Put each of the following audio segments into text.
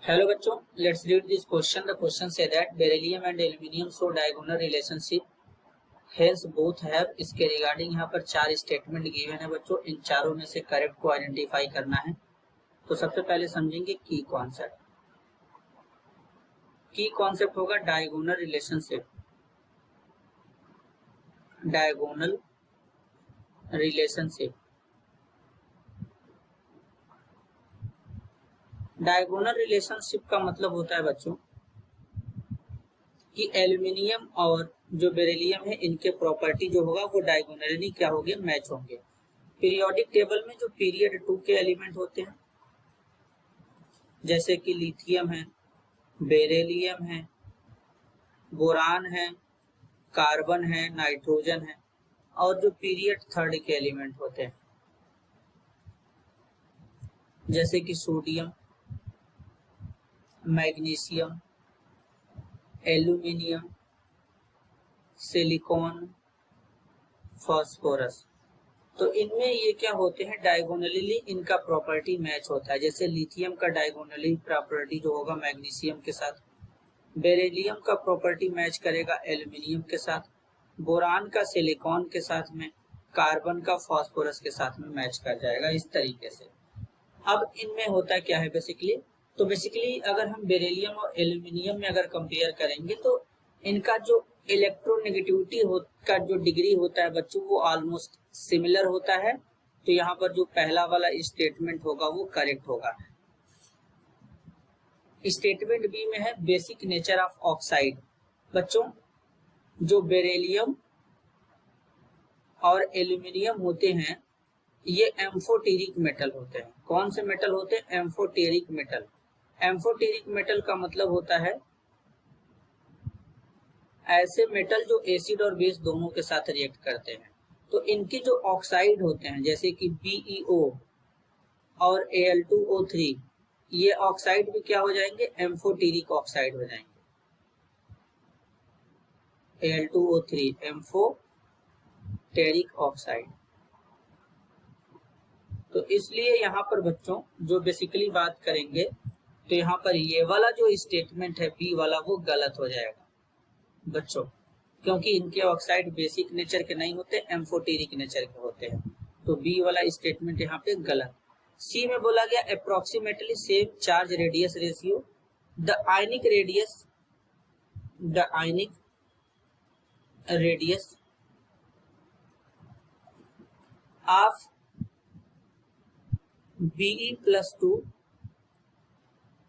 Hello बच्चों, let's read this question. The question say that beryllium and aluminium show diagonal relationship, hence both have. इसके regarding यहाँ पर चार statement given है बच्चों, इन चारों में से करेक्ट को आइडेंटिफाई करना है। तो सबसे पहले समझेंगे की कॉन्सेप्ट। की कॉन्सेप्ट होगा diagonal relationship. Diagonal relationship, diagonal relationship का मतलब होता है बच्चों कि एल्यूमिनियम और जो बेरिलियम है इनके प्रॉपर्टी जो होगा वो डायगोनली क्या होंगे, मैच होंगे। पीरियोडिक टेबल में जो पीरियड 2 के एलिमेंट होते हैं जैसे कि लिथियम है, बेरिलियम है, बोरान है, कार्बन है, नाइट्रोजन है, और जो पीरियड 3 के एलिमेंट होते हैं जैसे कि sodium, magnesium, aluminium, silicon, phosphorus. तो इनमें ये क्या होते हैं, डायगोनली इनका प्रॉपर्टी मैच होता है। जैसे लिथियम का डायगोनली प्रॉपर्टी जो होगा मैग्नीशियम के साथ, बेरिलियम का प्रॉपर्टी मैच करेगा एल्यूमिनियम के साथ, बोरान का सिलिकॉन के साथ में, कार्बन का फास्फोरस के साथ में मैच कर जाएगा इस तरीके से। अब इनमें होता क्या है बेसिकली, तो बेसिकली अगर हम बेरिलियम और एल्यूमिनियम में अगर कंपेयर करेंगे तो इनका जो इलेक्ट्रोनेगेटिविटी का जो डिग्री होता है बच्चों वो ऑलमोस्ट सिमिलर होता है। तो यहाँ पर जो पहला वाला स्टेटमेंट होगा वो करेक्ट होगा। स्टेटमेंट बी में है बेसिक नेचर ऑफ ऑक्साइड। बच्चों जो बेरिलियम और एल्यूमिनियम होते हैं ये एम्फोटेरिक मेटल होते हैं। कौन से मेटल होते हैं, एम्फोटेरिक मेटल। एम्फोटेरिक मेटल का मतलब होता है ऐसे मेटल जो एसिड और बेस दोनों के साथ रिएक्ट करते हैं। तो इनके जो ऑक्साइड होते हैं जैसे कि BeO और Al2O3, ये ऑक्साइड भी क्या हो जाएंगे, एम्फोटेरिक ऑक्साइड हो जाएंगे। Al2O3 amphoteric oxide. तो इसलिए यहाँ पर बच्चों जो बेसिकली बात करेंगे तो यहाँ पर ये वाला जो स्टेटमेंट है बी वाला वो गलत हो जाएगा बच्चों, क्योंकि इनके ऑक्साइड बेसिक नेचर के नहीं होते, एम्फोटेरिक नेचर के होते हैं। तो बी वाला स्टेटमेंट यहाँ पे गलत। सी में बोला गया approximately same charge radius ratio, the ionic radius of Be+2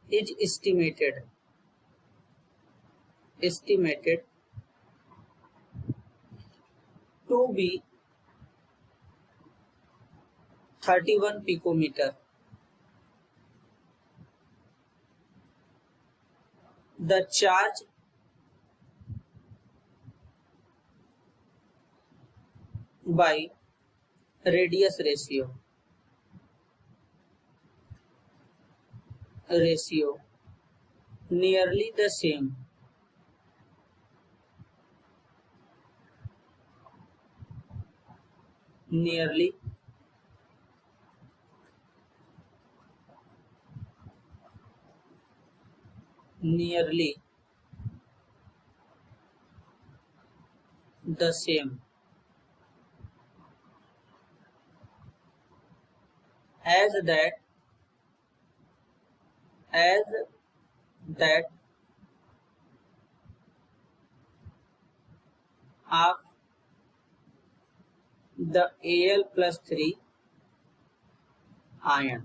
is estimated to be 31 picometer. The charge by radius ratio nearly the same. Nearly the same as that of the Al+3 ion.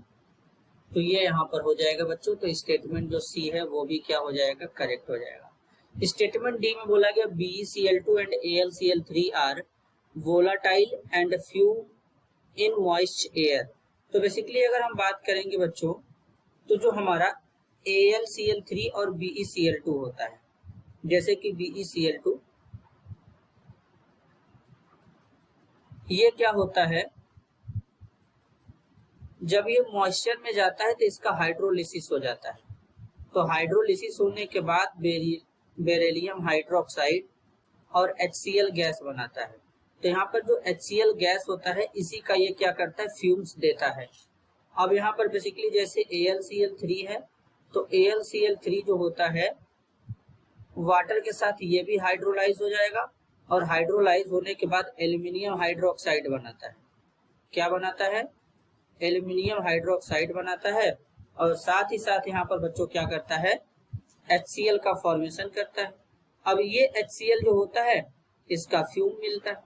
तो ये यहाँ पर हो जाएगा बच्चों। तो statement जो सी है वो भी क्या हो जाएगा, करेक्ट हो जाएगा। स्टेटमेंट डी में बोला गया BeCl2 and AlCl3 are volatile and fume in moist air. तो बेसिकली अगर हम बात करेंगे बच्चों तो जो हमारा AlCl3 और BeCl2 होता है, जैसे कि BeCl2 ये क्या होता है, जब ये मॉइस्चर में जाता है तो इसका हाइड्रोलिसिस हो जाता है। तो हाइड्रोलिसिस होने के बाद बेरिलियम हाइड्रोक्साइड और HCl गैस बनाता है। तो यहाँ पर जो HCl गैस होता है इसी का ये क्या करता है, फ्यूम्स देता है। अब यहाँ पर बेसिकली जैसे AlCl3 है तो AlCl3 जो होता है वाटर के साथ ये भी हाइड्रोलाइज हो जाएगा और हाइड्रोलाइज होने के बाद एल्यूमिनियम हाइड्रोक्साइड बनाता है। क्या बनाता है? एल्यूमिनियम हाइड्रोक्साइड बनाता है और साथ ही साथ यहाँ पर बच्चों क्या करता है? HCl का फॉर्मेशन करता है। अब ये HCl जो होता है इसका फ्यूम मिलता है।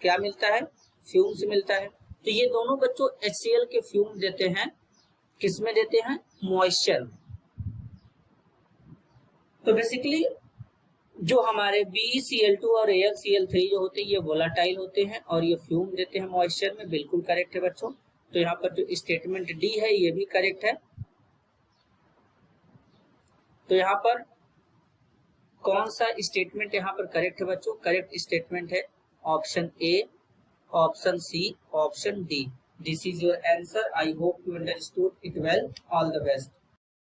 क्या मिलता है? फ्यूम्स मिलता है। तो ये दोनों बच्चों HCl के फ्यूम देते हैं, किसमें देते हैं? मॉइस्चर में। तो बेसिकली जो हमारे BeCl2 और AlCl3 जो होते हैं ये वोलाटाइल होते हैं और ये फ्यूम देते हैं मॉइस्चर में। बिल्कुल करेक्ट है बच्चों। तो यहाँ पर जो स्टेटमेंट डी है ये भी करेक्ट है। तो यहाँ पर कौन सा स्टेटमेंट यहाँ पर करेक्ट है बच्चों? करेक्ट स्टेटमेंट है option A, option C, option D. This is your answer. I hope you understood it well. All the best.